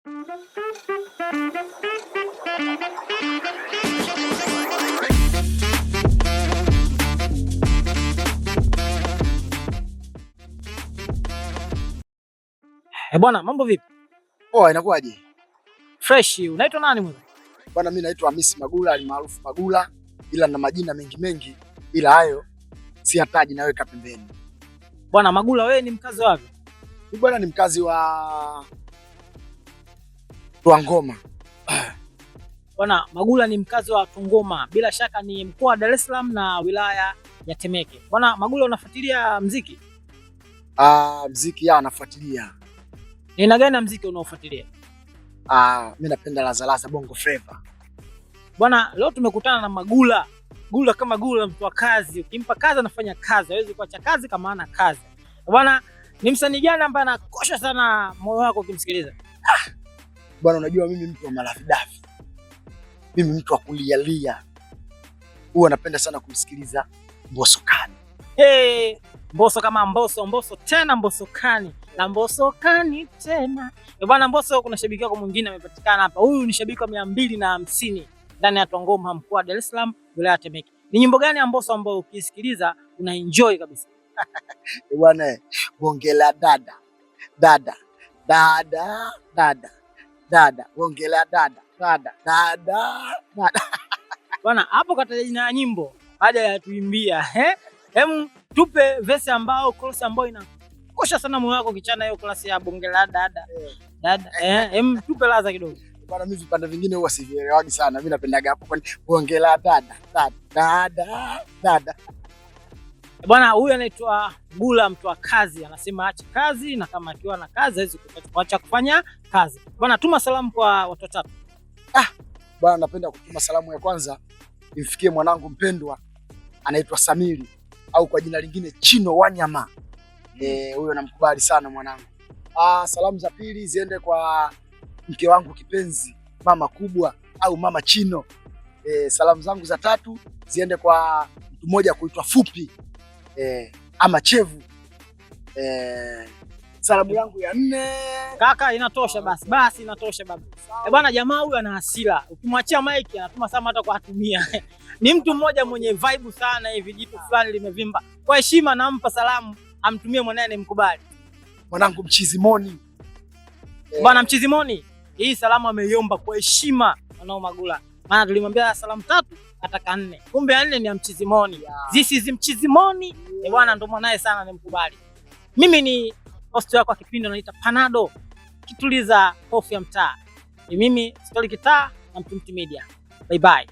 Bwana, mambo vipi? Poa, inakuwaje? Fresh. Unaitwa nani mwana? Bwana, mimi naitwa Hamisi Magula almaarufu Magula, ila na majina mengi, ila hayo si hataji, naweka pembeni. Bwana Magula, wewe ni mkazi wapi? Mimi bwana ni mkazi wa Twangoma. Bwana Magula ni mkazi wa Twangoma, bila shaka ni mkoa wa Dar es Salaam na wilaya ya Temeke. Bwana Magula, unafuatilia muziki? Muziki nafuatilia. Ni aina gani ya muziki unaofuatilia? Mimi napenda laza bongo flava. Bwana, leo tumekutana na Magula. Gula kama Gula, mtu wa kazi. Ukimpa kazi anafanya kazi, hawezi kuacha kazi kama ana kazi. Bwana, ni msanii gani ambaye anakosha sana moyo wako ukimsikiliza? Bwana, unajua mimi mtu wa malavidafi. Mimi mtu wa kulialia. Huwa napenda sana kumsikiliza Mbosso Kani. Mbosso kama Mbosso tena Mbosso Kani. Na Mbosso Kani tena. Bwana Mbosso, kuna shabiki wako mwingine amepatikana hapa. Huyu ni shabiki wa 250 ndani ya Twangoma, mkoa wa Dar es Salaam, wilaya ya Temeke. Ni nyimbo gani ya Mbosso ambayo ukisikiliza una enjoy kabisa? Bwana, bongela dada. Dada. Dada. Dada. Dada. Bongela dada. Dada. Dada. Dada. Bwana, hapo kataja jina ya nyimbo baada ya tuimbia. Hem, tupe verse ambao chorus ambayo inakosha sana moyo wako kichana, hiyo chorus ya bongela dada. Dada. Hem, tupe laza kidogo. Bwana, mimi vipande vingine huwa sivielewagi sana. Mimi napendaga hapo kwani bongela dada. Dada. Dada. Bwana, huyu anaitwa Gula, mtu wa kazi. Anasema acha kazi, na kama akiwa na kazi hawezi kuacha kufanya kazi. Bwana, tuma salamu kwa watu watatu. Bwana, napenda kutuma salamu ya kwanza imfikie mwanangu mpendwa anaitwa Samiri au kwa jina lingine Chino Wanyama. Huyo namkubali sana mwanangu. Salamu za pili ziende kwa mke wangu kipenzi, mama kubwa au mama Chino. Salamu zangu za tatu ziende kwa mtu mmoja kuitwa Fupi ama Chevu. Salamu yangu ya 4 kaka, inatosha basi inatosha baba. Bwana, jamaa huyu ana hasira. Ukimwachia mic anatuma sama hata kwa atumia. Ni mtu mmoja mwenye vibe sana, hivi jitu fulani limevimba. Kwa heshima nampa salamu, amtumie mwanae anemkubali. Mwanangu Mchizimoni. Bwana Mchizimoni, hii salamu ameiomba kwa heshima mwanao Magula. Maana tulimwambia salamu 3 ataka 4. Kumbe 4 ni ya Mchizimoni. This is Mchizimoni. Bwana ndo mwanae sana anemkubali. Mimi ni host wako wa kipindi anaita Panado, kituliza hofu ya mtaa. Ni mimi Story Kitaa na Mtumti Media. Bye bye.